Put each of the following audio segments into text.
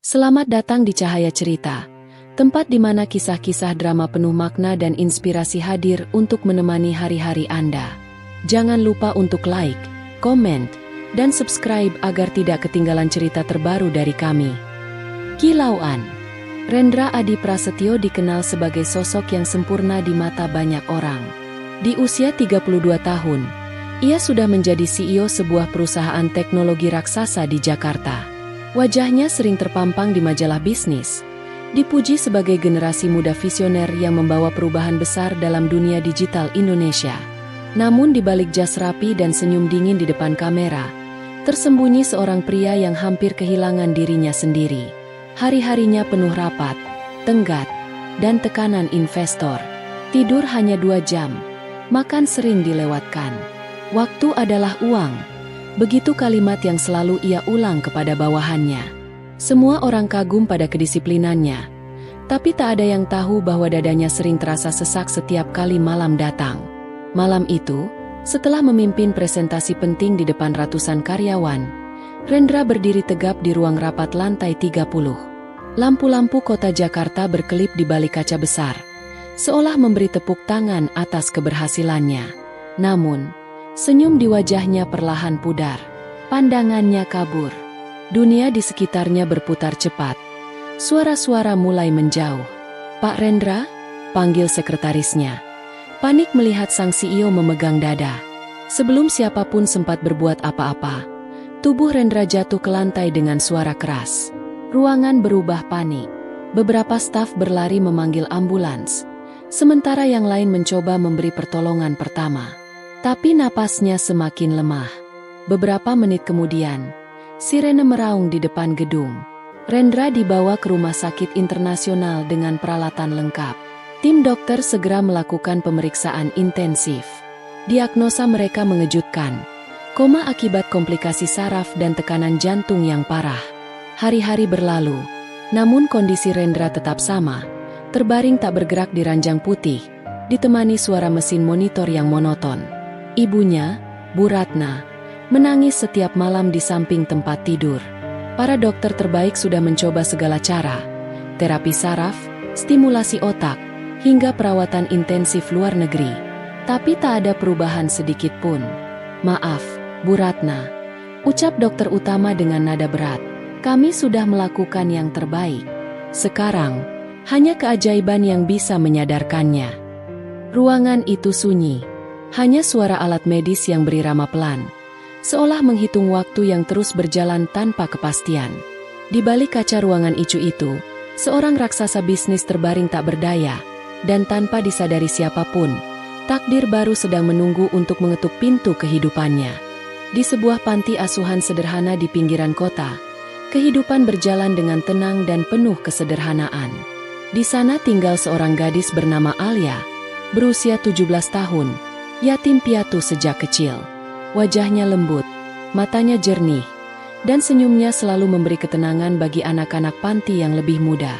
Selamat datang di Cahaya Cerita, tempat di mana kisah-kisah drama penuh makna dan inspirasi hadir untuk menemani hari-hari Anda. Jangan lupa untuk like, komen, dan subscribe agar tidak ketinggalan cerita terbaru dari kami. Kilauan. Rendra Adi Prasetyo dikenal sebagai sosok yang sempurna di mata banyak orang. Di usia 32 tahun, ia sudah menjadi CEO sebuah perusahaan teknologi raksasa di Jakarta. Wajahnya sering terpampang di majalah bisnis, dipuji sebagai generasi muda visioner yang membawa perubahan besar dalam dunia digital Indonesia. Namun di balik jas rapi dan senyum dingin di depan kamera, tersembunyi seorang pria yang hampir kehilangan dirinya sendiri. Hari-harinya penuh rapat, tenggat, dan tekanan investor. Tidur hanya 2 jam, makan sering dilewatkan. Waktu adalah uang. Begitu kalimat yang selalu ia ulang kepada bawahannya. Semua orang kagum pada kedisiplinannya, tapi tak ada yang tahu bahwa dadanya sering terasa sesak setiap kali malam datang. Malam itu, setelah memimpin presentasi penting di depan ratusan karyawan, Rendra berdiri tegap di ruang rapat lantai 30. Lampu-lampu kota Jakarta berkelip di balik kaca besar, seolah memberi tepuk tangan atas keberhasilannya. Namun, senyum di wajahnya perlahan pudar. Pandangannya kabur. Dunia di sekitarnya berputar cepat. Suara-suara mulai menjauh. "Pak Rendra?" panggil sekretarisnya. Panik melihat sang CEO memegang dada. Sebelum siapapun sempat berbuat apa-apa, tubuh Rendra jatuh ke lantai dengan suara keras. Ruangan berubah panik. Beberapa staf berlari memanggil ambulans, sementara yang lain mencoba memberi pertolongan pertama. Tapi napasnya semakin lemah. Beberapa menit kemudian, sirene meraung di depan gedung. Rendra dibawa ke rumah sakit internasional dengan peralatan lengkap. Tim dokter segera melakukan pemeriksaan intensif. Diagnosa mereka mengejutkan. Koma akibat komplikasi saraf dan tekanan jantung yang parah. Hari-hari berlalu, namun kondisi Rendra tetap sama. Terbaring tak bergerak di ranjang putih, ditemani suara mesin monitor yang monoton. Ibunya, Bu Ratna, menangis setiap malam di samping tempat tidur. Para dokter terbaik sudah mencoba segala cara, terapi saraf, stimulasi otak, hingga perawatan intensif luar negeri. Tapi tak ada perubahan sedikit pun. "Maaf, Bu Ratna," ucap dokter utama dengan nada berat. "Kami sudah melakukan yang terbaik. Sekarang, hanya keajaiban yang bisa menyadarkannya." Ruangan itu sunyi. Hanya suara alat medis yang berirama pelan, seolah menghitung waktu yang terus berjalan tanpa kepastian. Di balik kaca ruangan icu itu, seorang raksasa bisnis terbaring tak berdaya, dan tanpa disadari siapapun, takdir baru sedang menunggu untuk mengetuk pintu kehidupannya. Di sebuah panti asuhan sederhana di pinggiran kota, kehidupan berjalan dengan tenang dan penuh kesederhanaan. Di sana tinggal seorang gadis bernama Alia, berusia 17 tahun, yatim piatu sejak kecil. Wajahnya lembut, matanya jernih, dan senyumnya selalu memberi ketenangan bagi anak-anak panti yang lebih muda.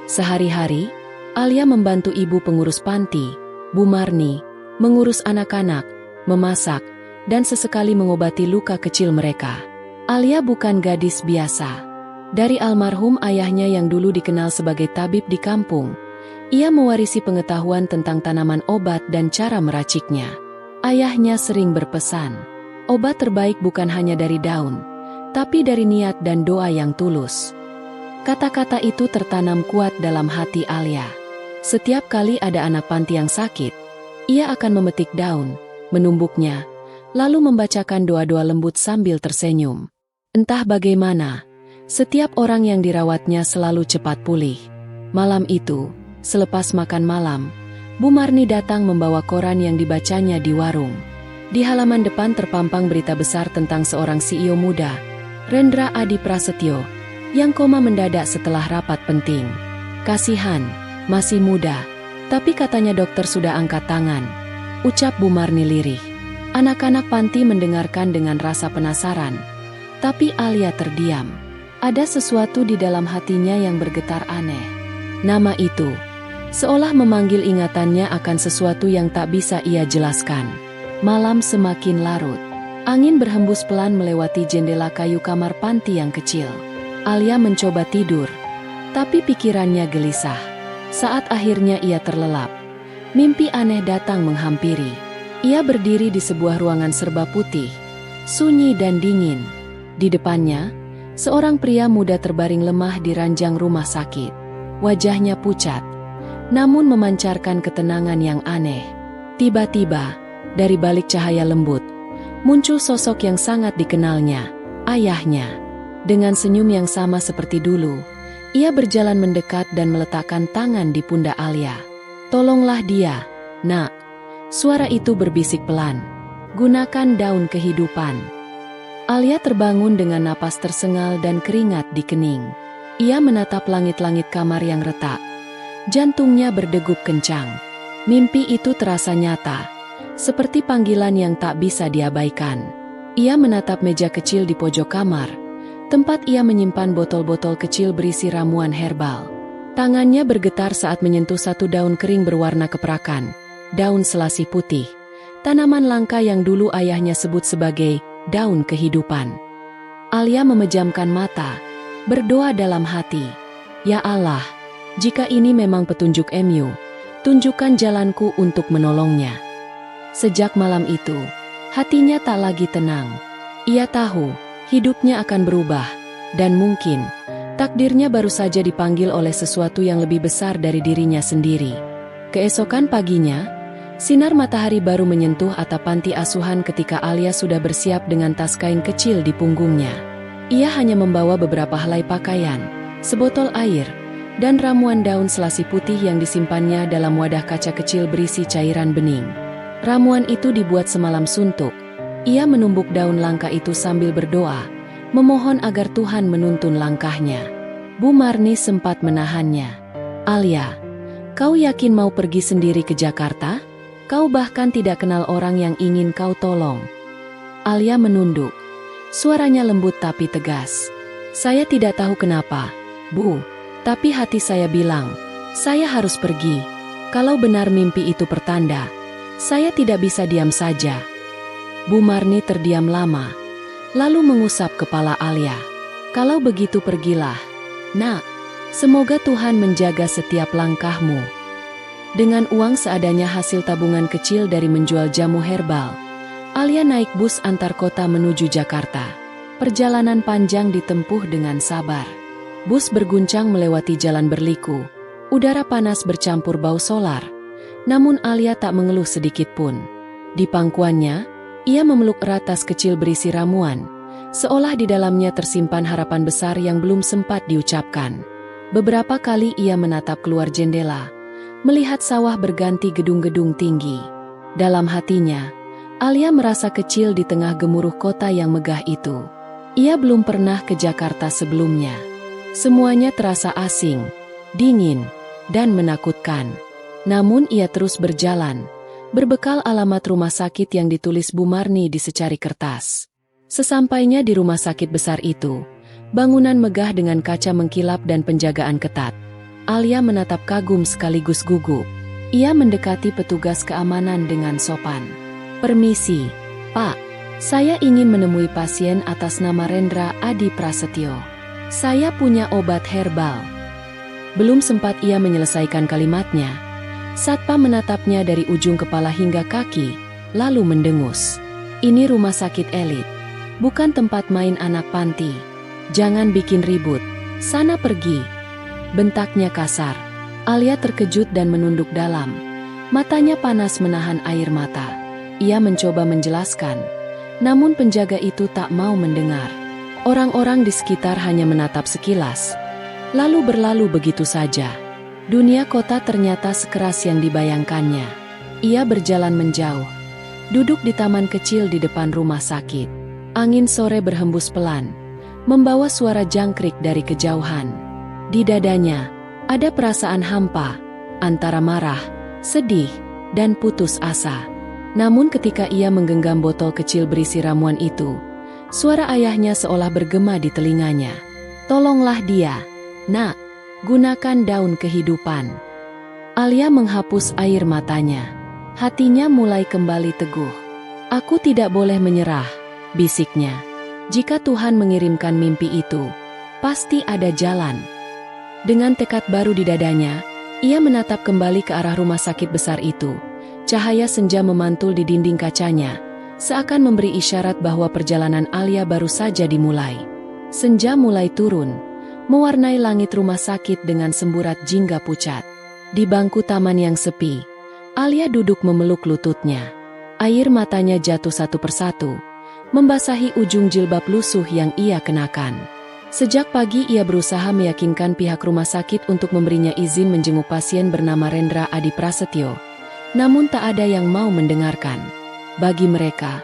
Sehari-hari, Alia membantu ibu pengurus panti, Bu Marni, mengurus anak-anak, memasak, dan sesekali mengobati luka kecil mereka. Alia bukan gadis biasa. Dari almarhum ayahnya yang dulu dikenal sebagai tabib di kampung, ia mewarisi pengetahuan tentang tanaman obat dan cara meraciknya. Ayahnya sering berpesan, obat terbaik bukan hanya dari daun, tapi dari niat dan doa yang tulus. Kata-kata itu tertanam kuat dalam hati Alia. Setiap kali ada anak panti yang sakit, ia akan memetik daun, menumbuknya, lalu membacakan doa-doa lembut sambil tersenyum. Entah bagaimana, setiap orang yang dirawatnya selalu cepat pulih. Malam itu, selepas makan malam, Bu Marni datang membawa koran yang dibacanya di warung. Di halaman depan terpampang berita besar tentang seorang CEO muda, Rendra Adi Prasetyo, yang koma mendadak setelah rapat penting. "Kasihan, masih muda, tapi katanya dokter sudah angkat tangan," ucap Bu Marni lirih. Anak-anak panti mendengarkan dengan rasa penasaran, tapi Alia terdiam. Ada sesuatu di dalam hatinya yang bergetar aneh. Nama itu seolah memanggil ingatannya akan sesuatu yang tak bisa ia jelaskan. Malam semakin larut. Angin berhembus pelan melewati jendela kayu kamar panti yang kecil. Alia mencoba tidur, tapi pikirannya gelisah. Saat akhirnya ia terlelap, mimpi aneh datang menghampiri. Ia berdiri di sebuah ruangan serba putih, sunyi dan dingin. Di depannya, seorang pria muda terbaring lemah di ranjang rumah sakit. Wajahnya pucat, namun memancarkan ketenangan yang aneh. Tiba-tiba, dari balik cahaya lembut, muncul sosok yang sangat dikenalnya, ayahnya. Dengan senyum yang sama seperti dulu, ia berjalan mendekat dan meletakkan tangan di pundak Alia. "Tolonglah dia, Nak." Suara itu berbisik pelan. "Gunakan daun kehidupan." Alia terbangun dengan napas tersengal dan keringat di kening. Ia menatap langit-langit kamar yang retak. Jantungnya berdegup kencang. Mimpi itu terasa nyata, seperti panggilan yang tak bisa diabaikan. Ia menatap meja kecil di pojok kamar, tempat ia menyimpan botol-botol kecil berisi ramuan herbal. Tangannya bergetar saat menyentuh satu daun kering berwarna keperakan, daun selasih putih, tanaman langka yang dulu ayahnya sebut sebagai daun kehidupan. Alia memejamkan mata, berdoa dalam hati, "Ya Allah, jika ini memang petunjuk Mu, tunjukkan jalanku untuk menolongnya." Sejak malam itu, hatinya tak lagi tenang. Ia tahu hidupnya akan berubah, dan mungkin takdirnya baru saja dipanggil oleh sesuatu yang lebih besar dari dirinya sendiri. Keesokan paginya, sinar matahari baru menyentuh atap panti asuhan ketika Alia sudah bersiap dengan tas kain kecil di punggungnya. Ia hanya membawa beberapa helai pakaian, sebotol air, dan ramuan daun selasih putih yang disimpannya dalam wadah kaca kecil berisi cairan bening. Ramuan itu dibuat semalam suntuk. Ia menumbuk daun langka itu sambil berdoa, memohon agar Tuhan menuntun langkahnya. Bu Marni sempat menahannya. "Alia, kau yakin mau pergi sendiri ke Jakarta? Kau bahkan tidak kenal orang yang ingin kau tolong." Alia menunduk. Suaranya lembut tapi tegas. "Saya tidak tahu kenapa, Bu, tapi hati saya bilang, saya harus pergi. Kalau benar mimpi itu pertanda, saya tidak bisa diam saja." Bu Marni terdiam lama, lalu mengusap kepala Alia. "Kalau begitu pergilah, Nak. Semoga Tuhan menjaga setiap langkahmu." Dengan uang seadanya hasil tabungan kecil dari menjual jamu herbal, Alia naik bus antar kota menuju Jakarta. Perjalanan panjang ditempuh dengan sabar. Bus berguncang melewati jalan berliku, udara panas bercampur bau solar, namun Alia tak mengeluh sedikit pun. Di pangkuannya, ia memeluk erat tas kecil berisi ramuan, seolah di dalamnya tersimpan harapan besar yang belum sempat diucapkan. Beberapa kali ia menatap keluar jendela, melihat sawah berganti gedung-gedung tinggi. Dalam hatinya, Alia merasa kecil di tengah gemuruh kota yang megah itu. Ia belum pernah ke Jakarta sebelumnya. Semuanya terasa asing, dingin, dan menakutkan. Namun ia terus berjalan, berbekal alamat rumah sakit yang ditulis Bu Marni di secari kertas. Sesampainya di rumah sakit besar itu, bangunan megah dengan kaca mengkilap dan penjagaan ketat, Alia menatap kagum sekaligus gugup. Ia mendekati petugas keamanan dengan sopan. "Permisi, Pak. Saya ingin menemui pasien atas nama Rendra Adi Prasetyo. Saya punya obat herbal." Belum sempat ia menyelesaikan kalimatnya, Satpam menatapnya dari ujung kepala hingga kaki, lalu mendengus. "Ini rumah sakit elit, bukan tempat main anak panti. Jangan bikin ribut. Sana pergi." Bentaknya kasar. Alia terkejut dan menunduk dalam. Matanya panas menahan air mata. Ia mencoba menjelaskan, namun penjaga itu tak mau mendengar. Orang-orang di sekitar hanya menatap sekilas, lalu berlalu begitu saja. Dunia kota ternyata sekeras yang dibayangkannya. Ia berjalan menjauh, duduk di taman kecil di depan rumah sakit. Angin sore berhembus pelan, membawa suara jangkrik dari kejauhan. Di dadanya, ada perasaan hampa, antara marah, sedih, dan putus asa. Namun ketika ia menggenggam botol kecil berisi ramuan itu, suara ayahnya seolah bergema di telinganya. "Tolonglah dia, Nak. Gunakan daun kehidupan." Alia menghapus air matanya. Hatinya mulai kembali teguh. "Aku tidak boleh menyerah," bisiknya. "Jika Tuhan mengirimkan mimpi itu, Pasti ada jalan. Dengan tekad baru di dadanya, ia menatap kembali ke arah rumah sakit besar itu. Cahaya senja memantul di dinding kacanya, seakan memberi isyarat bahwa perjalanan Alia baru saja dimulai. Senja mulai turun, mewarnai langit rumah sakit dengan semburat jingga pucat. Di bangku taman yang sepi, Alia duduk memeluk lututnya. Air matanya jatuh satu persatu, membasahi ujung jilbab lusuh yang ia kenakan. Sejak pagi ia berusaha meyakinkan pihak rumah sakit untuk memberinya izin menjenguk pasien bernama Rendra Adi Prasetyo. Namun tak ada yang mau mendengarkan. Bagi mereka,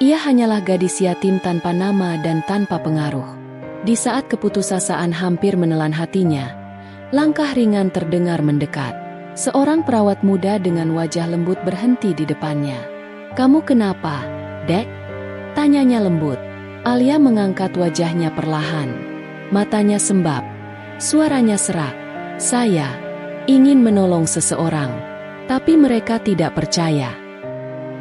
ia hanyalah gadis yatim tanpa nama dan tanpa pengaruh. Di saat keputusasaan hampir menelan hatinya, langkah ringan terdengar mendekat. Seorang perawat muda dengan wajah lembut berhenti di depannya. "Kamu kenapa, Dek?" tanyanya lembut. Alia mengangkat wajahnya perlahan. Matanya sembab. Suaranya serak. "Saya ingin menolong seseorang, tapi mereka tidak percaya."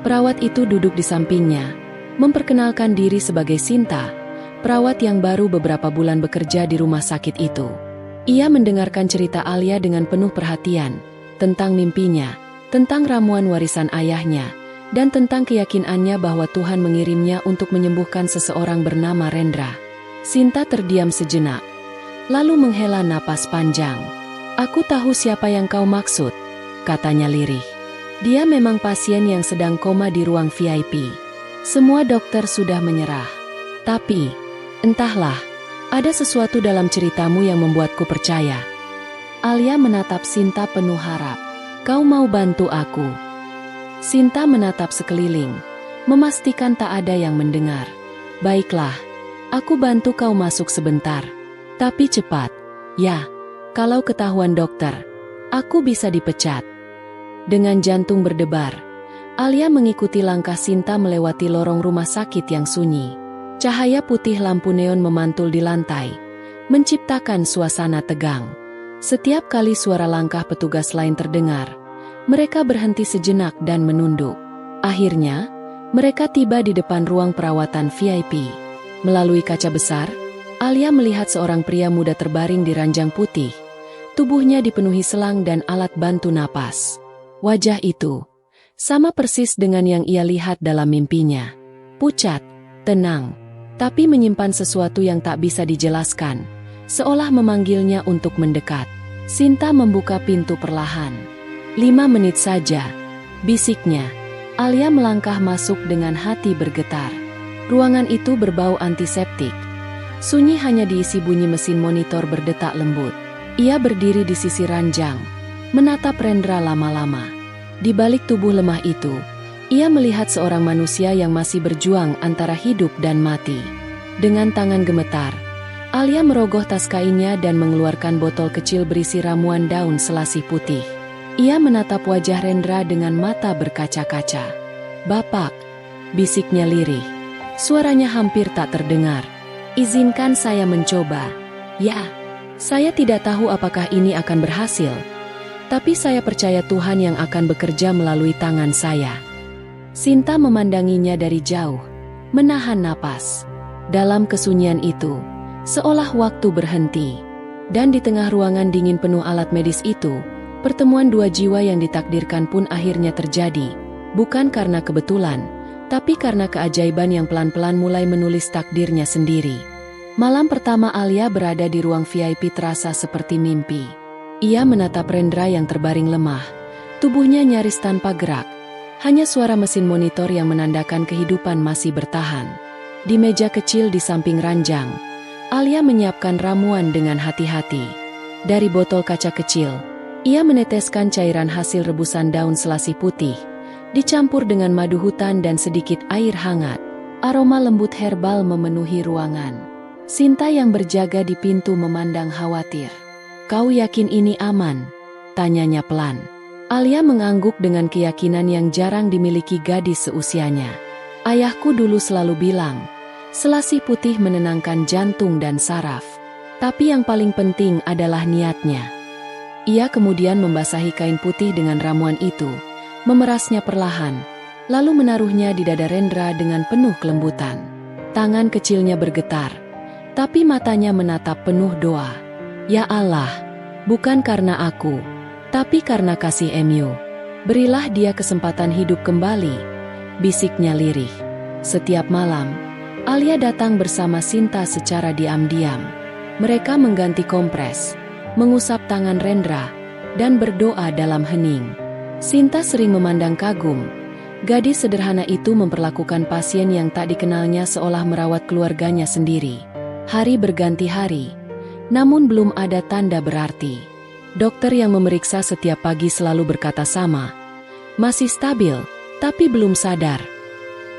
Perawat itu duduk di sampingnya, memperkenalkan diri sebagai Sinta, perawat yang baru beberapa bulan bekerja di rumah sakit itu. Ia mendengarkan cerita Alia dengan penuh perhatian, tentang mimpinya, tentang ramuan warisan ayahnya, dan tentang keyakinannya bahwa Tuhan mengirimnya untuk menyembuhkan seseorang bernama Rendra. Sinta terdiam sejenak, lalu menghela napas panjang. "Aku tahu siapa yang kau maksud," katanya lirih. "Dia memang pasien yang sedang koma di ruang VIP. Semua dokter sudah menyerah. Tapi, entahlah, ada sesuatu dalam ceritamu yang membuatku percaya." Alia menatap Sinta penuh harap. "Kau mau bantu aku?" Sinta menatap sekeliling, memastikan tak ada yang mendengar. "Baiklah, aku bantu kau masuk sebentar. Tapi cepat. Ya, kalau ketahuan dokter, aku bisa dipecat." Dengan jantung berdebar, Alia mengikuti langkah Sinta melewati lorong rumah sakit yang sunyi. Cahaya putih lampu neon memantul di lantai, menciptakan suasana tegang. Setiap kali suara langkah petugas lain terdengar, mereka berhenti sejenak dan menunduk. Akhirnya, mereka tiba di depan ruang perawatan VIP. Melalui kaca besar, Alia melihat seorang pria muda terbaring di ranjang putih. Tubuhnya dipenuhi selang dan alat bantu napas. Wajah itu sama persis dengan yang ia lihat dalam mimpinya. Pucat, tenang, tapi menyimpan sesuatu yang tak bisa dijelaskan, seolah memanggilnya untuk mendekat. Sinta membuka pintu perlahan. "5 menit saja," bisiknya. Alia melangkah masuk dengan hati bergetar. Ruangan itu berbau antiseptik. Sunyi hanya diisi bunyi mesin monitor berdetak lembut. Ia berdiri di sisi ranjang, menatap Rendra lama-lama. Di balik tubuh lemah itu, ia melihat seorang manusia yang masih berjuang antara hidup dan mati. Dengan tangan gemetar, Alia merogoh tas kainnya dan mengeluarkan botol kecil berisi ramuan daun selasih putih. Ia menatap wajah Rendra dengan mata berkaca-kaca. "Bapak," bisiknya lirih. Suaranya hampir tak terdengar. "Izinkan saya mencoba." "Ya, saya tidak tahu apakah ini akan berhasil, tapi saya percaya Tuhan yang akan bekerja melalui tangan saya." Sinta memandanginya dari jauh, menahan napas. Dalam kesunyian itu, seolah waktu berhenti. Dan di tengah ruangan dingin penuh alat medis itu, pertemuan dua jiwa yang ditakdirkan pun akhirnya terjadi, bukan karena kebetulan, tapi karena keajaiban yang pelan-pelan mulai menulis takdirnya sendiri. Malam pertama Alia berada di ruang VIP terasa seperti mimpi. Ia menatap Rendra yang terbaring lemah, tubuhnya nyaris tanpa gerak, hanya suara mesin monitor yang menandakan kehidupan masih bertahan. Di meja kecil di samping ranjang, Alia menyiapkan ramuan dengan hati-hati. Dari botol kaca kecil, ia meneteskan cairan hasil rebusan daun selasih putih, dicampur dengan madu hutan dan sedikit air hangat. Aroma lembut herbal memenuhi ruangan. Sinta yang berjaga di pintu memandang khawatir. "Kau yakin ini aman?" tanyanya pelan. Alia mengangguk dengan keyakinan yang jarang dimiliki gadis seusianya. "Ayahku dulu selalu bilang, selasih putih menenangkan jantung dan saraf. Tapi yang paling penting adalah niatnya." Ia kemudian membasahi kain putih dengan ramuan itu, memerasnya perlahan, lalu menaruhnya di dada Rendra dengan penuh kelembutan. Tangan kecilnya bergetar, Tapi matanya menatap penuh doa. Ya Allah, bukan karena aku, tapi karena kasih MU. Berilah dia kesempatan hidup kembali, bisiknya lirih. Setiap malam, Alia datang bersama Sinta secara diam-diam. Mereka mengganti kompres, mengusap tangan Rendra, dan berdoa dalam hening. Sinta sering memandang kagum. Gadis sederhana itu memperlakukan pasien yang tak dikenalnya seolah merawat keluarganya sendiri. Hari berganti hari, namun belum ada tanda berarti. Dokter yang memeriksa setiap pagi selalu berkata sama. Masih stabil, tapi belum sadar.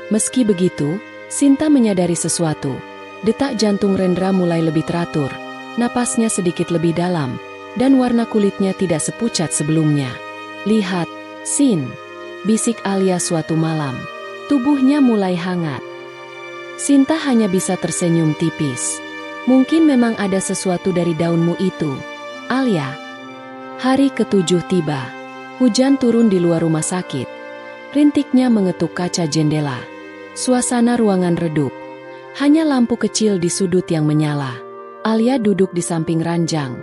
Meski begitu, Sinta menyadari sesuatu. Detak jantung Rendra mulai lebih teratur, napasnya sedikit lebih dalam, dan warna kulitnya tidak sepucat sebelumnya. Lihat, Sin, bisik Alia suatu malam. Tubuhnya mulai hangat. Sinta hanya bisa tersenyum tipis. Mungkin memang ada sesuatu dari daunmu itu, Alia. Hari ke-7 tiba. Hujan turun di luar rumah sakit. Rintiknya mengetuk kaca jendela. Suasana ruangan redup. Hanya lampu kecil di sudut yang menyala. Alia duduk di samping ranjang,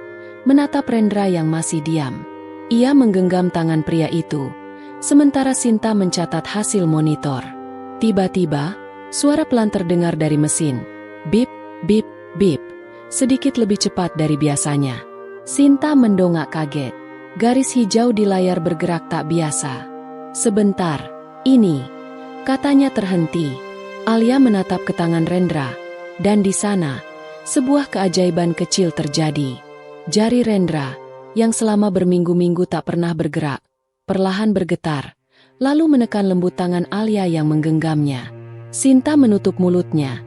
menatap Rendra yang masih diam. Ia menggenggam tangan pria itu, sementara Sinta mencatat hasil monitor. Tiba-tiba, suara pelan terdengar dari mesin. Bip, bip, bip. Sedikit lebih cepat dari biasanya. Sinta mendongak kaget. Garis hijau di layar bergerak tak biasa. Sebentar, ini, katanya terhenti. Alia menatap ke tangan Rendra, dan di sana, sebuah keajaiban kecil terjadi. Jari Rendra, yang selama berminggu-minggu tak pernah bergerak, perlahan bergetar, lalu menekan lembut tangan Alia yang menggenggamnya. Sinta menutup mulutnya.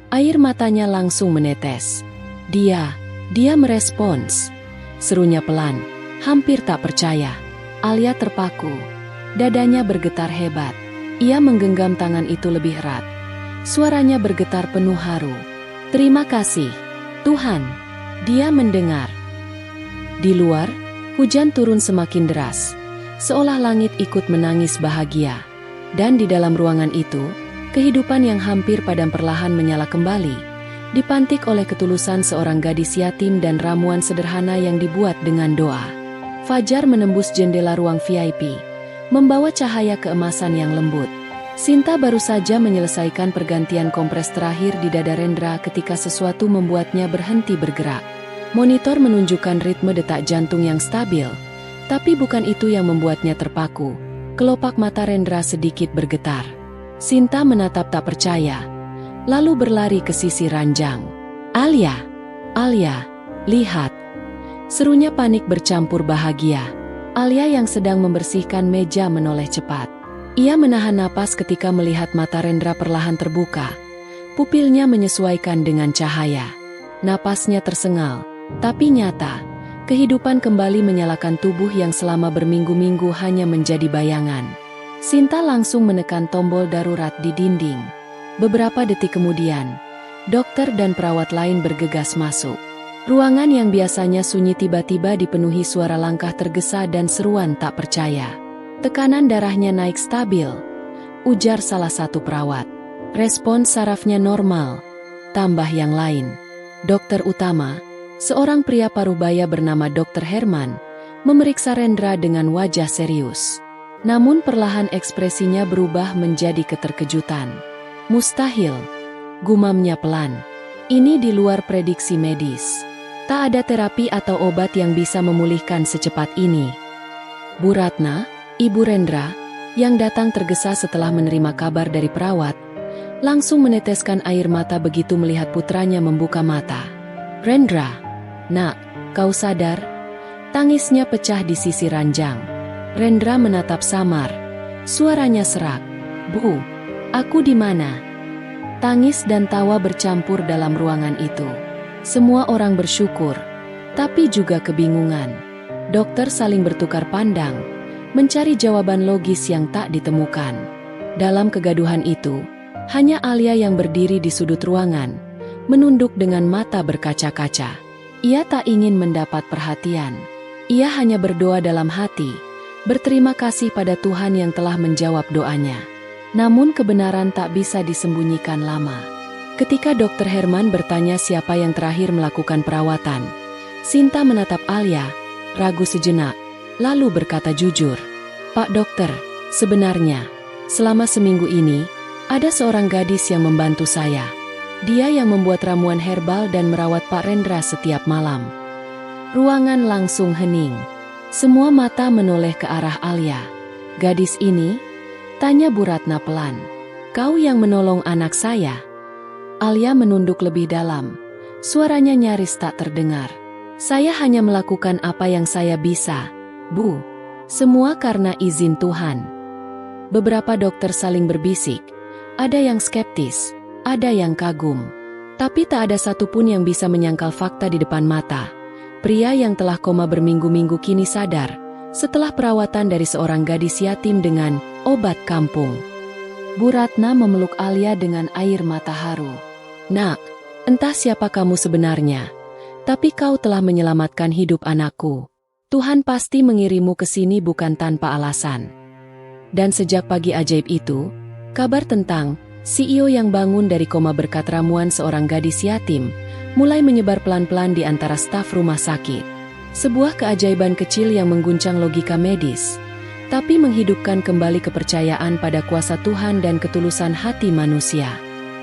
Air matanya langsung menetes. Dia merespons. Serunya pelan, hampir tak percaya. Alia terpaku. Dadanya bergetar hebat. Ia menggenggam tangan itu lebih erat. Suaranya bergetar penuh haru. Terima kasih, Tuhan. Dia mendengar. Di luar, hujan turun semakin deras. Seolah langit ikut menangis bahagia. Dan di dalam ruangan itu, kehidupan yang hampir padam perlahan menyala kembali, dipantik oleh ketulusan seorang gadis yatim dan ramuan sederhana yang dibuat dengan doa. Fajar menembus jendela ruang VIP, membawa cahaya keemasan yang lembut. Sinta baru saja menyelesaikan pergantian kompres terakhir di dada Rendra ketika sesuatu membuatnya berhenti bergerak. Monitor menunjukkan ritme detak jantung yang stabil, tapi bukan itu yang membuatnya terpaku. Kelopak mata Rendra sedikit bergetar. Sinta menatap tak percaya, lalu berlari ke sisi ranjang. Alia, lihat. Serunya panik bercampur bahagia. Alia yang sedang membersihkan meja menoleh cepat. Ia menahan napas ketika melihat mata Rendra perlahan terbuka. Pupilnya menyesuaikan dengan cahaya. Napasnya tersengal, tapi nyata. Kehidupan kembali menyalakan tubuh yang selama berminggu-minggu hanya menjadi bayangan. Sinta langsung menekan tombol darurat di dinding. Beberapa detik kemudian, dokter dan perawat lain bergegas masuk. Ruangan yang biasanya sunyi tiba-tiba dipenuhi suara langkah tergesa dan seruan tak percaya. Tekanan darahnya naik stabil, ujar salah satu perawat. Respons sarafnya normal. Tambah yang lain. Dokter utama, seorang pria parubaya bernama Dr. Herman, memeriksa Rendra dengan wajah serius. Namun perlahan ekspresinya berubah menjadi keterkejutan. Mustahil, gumamnya pelan. Ini di luar prediksi medis. Tak ada terapi atau obat yang bisa memulihkan secepat ini. Bu Ratna, Ibu Rendra, yang datang tergesa setelah menerima kabar dari perawat, langsung meneteskan air mata begitu melihat putranya membuka mata. Rendra, nak, kau sadar? Tangisnya pecah di sisi ranjang. Rendra menatap samar. Suaranya serak. Bu, aku di mana? Tangis dan tawa bercampur dalam ruangan itu. Semua orang bersyukur, tapi juga kebingungan. Dokter saling bertukar pandang, mencari jawaban logis yang tak ditemukan. Dalam kegaduhan itu, hanya Alia yang berdiri di sudut ruangan, menunduk dengan mata berkaca-kaca. Ia tak ingin mendapat perhatian. Ia hanya berdoa dalam hati, berterima kasih pada Tuhan yang telah menjawab doanya. Namun kebenaran tak bisa disembunyikan lama. Ketika Dokter Herman bertanya siapa yang terakhir melakukan perawatan, Sinta menatap Alia, ragu sejenak, lalu berkata jujur, "Pak Dokter, sebenarnya, selama seminggu ini, ada seorang gadis yang membantu saya. Dia yang membuat ramuan herbal dan merawat Pak Rendra setiap malam." Ruangan langsung hening. Semua mata menoleh ke arah Alia. "Gadis ini?" tanya Bu Ratna pelan. "Kau yang menolong anak saya?" Alia menunduk lebih dalam. Suaranya nyaris tak terdengar. "Saya hanya melakukan apa yang saya bisa, Bu. Semua karena izin Tuhan." Beberapa dokter saling berbisik. Ada yang skeptis, ada yang kagum. Tapi tak ada satupun yang bisa menyangkal fakta di depan mata. Pria yang telah koma berminggu-minggu kini sadar setelah perawatan dari seorang gadis yatim dengan obat kampung. Bu Ratna memeluk Alia dengan air mata haru. "Nak, entah siapa kamu sebenarnya, tapi kau telah menyelamatkan hidup anakku. Tuhan pasti mengirimu ke sini bukan tanpa alasan." Dan sejak pagi ajaib itu, kabar tentang CEO yang bangun dari koma berkat ramuan seorang gadis yatim mulai menyebar pelan-pelan di antara staf rumah sakit. Sebuah keajaiban kecil yang mengguncang logika medis, tapi menghidupkan kembali kepercayaan pada kuasa Tuhan dan ketulusan hati manusia.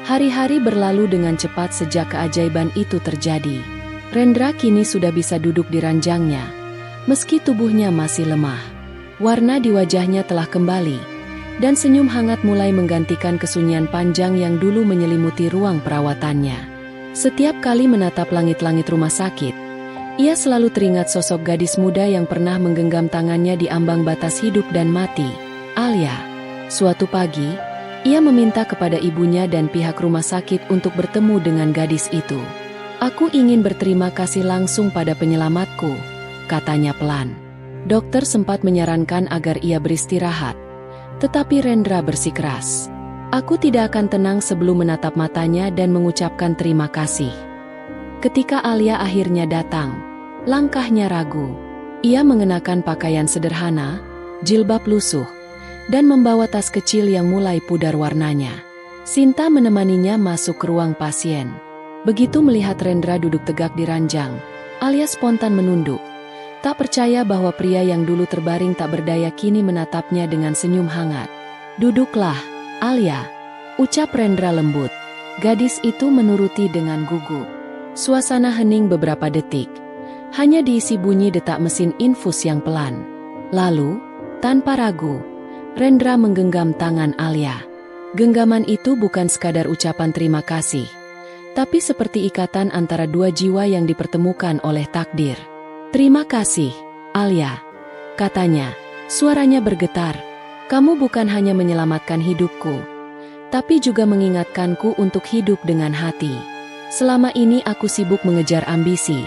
Hari-hari berlalu dengan cepat sejak keajaiban itu terjadi. Rendra kini sudah bisa duduk di ranjangnya, meski tubuhnya masih lemah. Warna di wajahnya telah kembali, dan senyum hangat mulai menggantikan kesunyian panjang yang dulu menyelimuti ruang perawatannya. Setiap kali menatap langit-langit rumah sakit, ia selalu teringat sosok gadis muda yang pernah menggenggam tangannya di ambang batas hidup dan mati, Alia. Suatu pagi, ia meminta kepada ibunya dan pihak rumah sakit untuk bertemu dengan gadis itu. "Aku ingin berterima kasih langsung pada penyelamatku," katanya pelan. Dokter sempat menyarankan agar ia beristirahat, tetapi Rendra bersikeras. "Aku tidak akan tenang sebelum menatap matanya dan mengucapkan terima kasih." Ketika Alia akhirnya datang, langkahnya ragu. Ia mengenakan pakaian sederhana, jilbab lusuh, dan membawa tas kecil yang mulai pudar warnanya. Sinta menemaninya masuk ke ruang pasien. Begitu melihat Rendra duduk tegak di ranjang, Alia spontan menunduk. Tak percaya bahwa pria yang dulu terbaring tak berdaya kini menatapnya dengan senyum hangat. "Duduklah, Alia," ucap Rendra lembut. Gadis itu menuruti dengan gugup. Suasana hening beberapa detik. Hanya diisi bunyi detak mesin infus yang pelan. Lalu, tanpa ragu, Rendra menggenggam tangan Alia. Genggaman itu bukan sekadar ucapan terima kasih, tapi seperti ikatan antara dua jiwa yang dipertemukan oleh takdir. "Terima kasih, Alia," katanya. Suaranya bergetar. "Kamu bukan hanya menyelamatkan hidupku, tapi juga mengingatkanku untuk hidup dengan hati. Selama ini aku sibuk mengejar ambisi,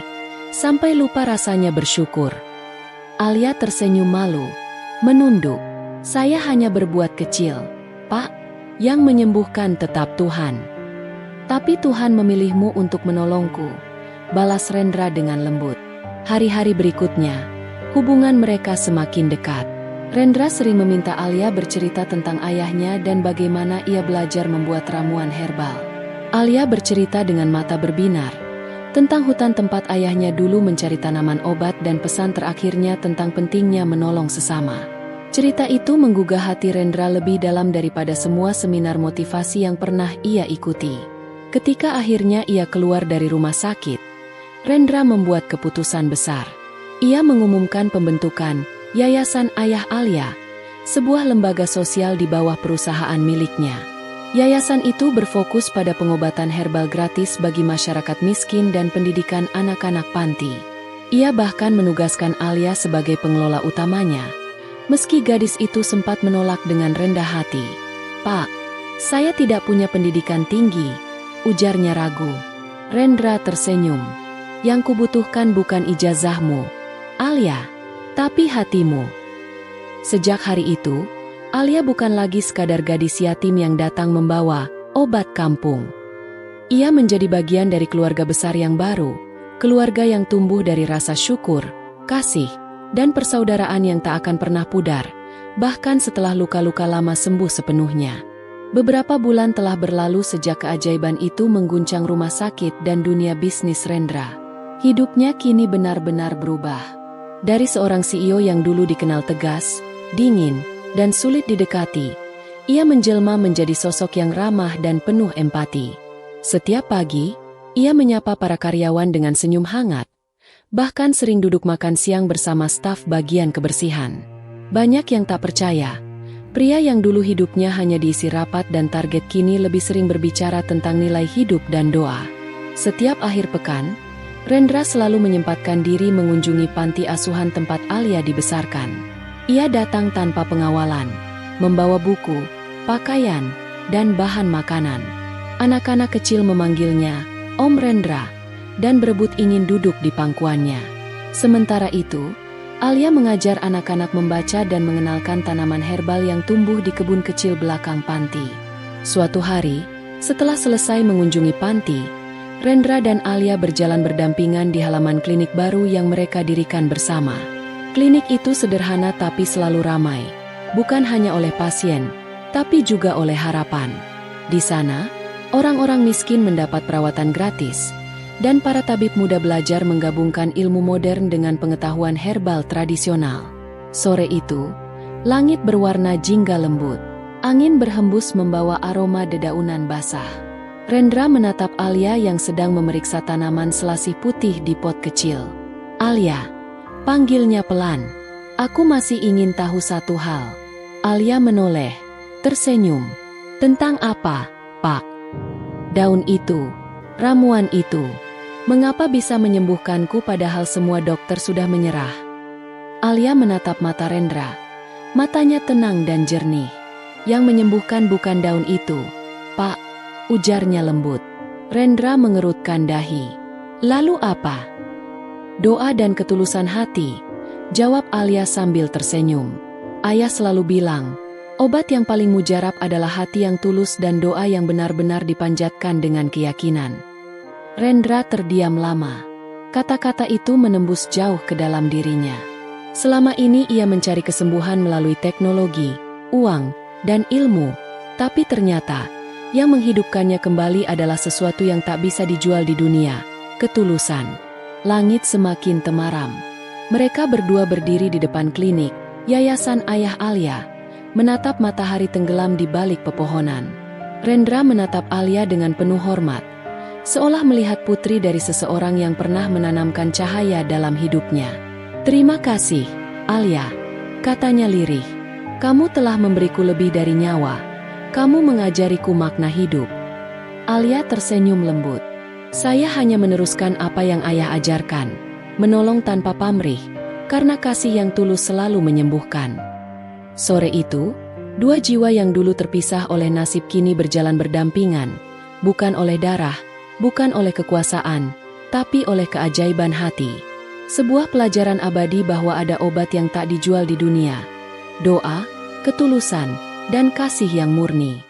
sampai lupa rasanya bersyukur." Alia tersenyum malu, menunduk. "Saya hanya berbuat kecil, Pak. Yang menyembuhkan tetap Tuhan." "Tapi Tuhan memilihmu untuk menolongku," balas Rendra dengan lembut. Hari-hari berikutnya, hubungan mereka semakin dekat. Rendra sering meminta Alia bercerita tentang ayahnya dan bagaimana ia belajar membuat ramuan herbal. Alia bercerita dengan mata berbinar tentang hutan tempat ayahnya dulu mencari tanaman obat dan pesan terakhirnya tentang pentingnya menolong sesama. Cerita itu menggugah hati Rendra lebih dalam daripada semua seminar motivasi yang pernah ia ikuti. Ketika akhirnya ia keluar dari rumah sakit, Rendra membuat keputusan besar. Ia mengumumkan pembentukan Yayasan Ayah Alia, sebuah lembaga sosial di bawah perusahaan miliknya. Yayasan itu berfokus pada pengobatan herbal gratis bagi masyarakat miskin dan pendidikan anak-anak panti. Ia bahkan menugaskan Alia sebagai pengelola utamanya, meski gadis itu sempat menolak dengan rendah hati. "Pak, saya tidak punya pendidikan tinggi," ujarnya ragu. Rendra tersenyum. "Yang kubutuhkan bukan ijazahmu, Alia, tapi hatimu." Sejak hari itu, Alia bukan lagi sekadar gadis yatim yang datang membawa obat kampung. Ia menjadi bagian dari keluarga besar yang baru, keluarga yang tumbuh dari rasa syukur, kasih, dan persaudaraan yang tak akan pernah pudar, bahkan setelah luka-luka lama sembuh sepenuhnya. Beberapa bulan telah berlalu sejak keajaiban itu mengguncang rumah sakit dan dunia bisnis Rendra. Hidupnya kini benar-benar berubah. Dari seorang CEO yang dulu dikenal tegas, dingin, dan sulit didekati, ia menjelma menjadi sosok yang ramah dan penuh empati. Setiap pagi, ia menyapa para karyawan dengan senyum hangat, bahkan sering duduk makan siang bersama staf bagian kebersihan. Banyak yang tak percaya, pria yang dulu hidupnya hanya diisi rapat dan target kini lebih sering berbicara tentang nilai hidup dan doa. Setiap akhir pekan, Rendra selalu menyempatkan diri mengunjungi panti asuhan tempat Alia dibesarkan. Ia datang tanpa pengawalan, membawa buku, pakaian, dan bahan makanan. Anak-anak kecil memanggilnya Om Rendra dan berebut ingin duduk di pangkuannya. Sementara itu, Alia mengajar anak-anak membaca dan mengenalkan tanaman herbal yang tumbuh di kebun kecil belakang panti. Suatu hari, setelah selesai mengunjungi panti, Rendra dan Alia berjalan berdampingan di halaman klinik baru yang mereka dirikan bersama. Klinik itu sederhana tapi selalu ramai, bukan hanya oleh pasien, tapi juga oleh harapan. Di sana, orang-orang miskin mendapat perawatan gratis, dan para tabib muda belajar menggabungkan ilmu modern dengan pengetahuan herbal tradisional. Sore itu, langit berwarna jingga lembut. Angin berhembus membawa aroma dedaunan basah. Rendra menatap Alia yang sedang memeriksa tanaman selasih putih di pot kecil. "Alia," panggilnya pelan. "Aku masih ingin tahu satu hal." Alia menoleh, tersenyum. "Tentang apa, Pak?" "Daun itu, ramuan itu. Mengapa bisa menyembuhkanku padahal semua dokter sudah menyerah?" Alia menatap mata Rendra. Matanya tenang dan jernih. "Yang menyembuhkan bukan daun itu, Pak," ujarnya lembut. Rendra mengerutkan dahi. "Lalu apa?" "Doa dan ketulusan hati," jawab Alia sambil tersenyum. "Ayah selalu bilang, obat yang paling mujarab adalah hati yang tulus dan doa yang benar-benar dipanjatkan dengan keyakinan." Rendra terdiam lama. Kata-kata itu menembus jauh ke dalam dirinya. Selama ini ia mencari kesembuhan melalui teknologi, uang, dan ilmu, tapi ternyata yang menghidupkannya kembali adalah sesuatu yang tak bisa dijual di dunia, ketulusan. Langit semakin temaram. Mereka berdua berdiri di depan klinik, yayasan ayah Alia, menatap matahari tenggelam di balik pepohonan. Rendra menatap Alia dengan penuh hormat, seolah melihat putri dari seseorang yang pernah menanamkan cahaya dalam hidupnya. "Terima kasih, Alia," katanya lirih. "Kamu telah memberiku lebih dari nyawa. Kamu mengajariku makna hidup." Alia tersenyum lembut. "Saya hanya meneruskan apa yang ayah ajarkan, menolong tanpa pamrih, karena kasih yang tulus selalu menyembuhkan." Sore itu, dua jiwa yang dulu terpisah oleh nasib kini berjalan berdampingan, bukan oleh darah, bukan oleh kekuasaan, tapi oleh keajaiban hati. Sebuah pelajaran abadi bahwa ada obat yang tak dijual di dunia: doa, ketulusan, dan kasih yang murni.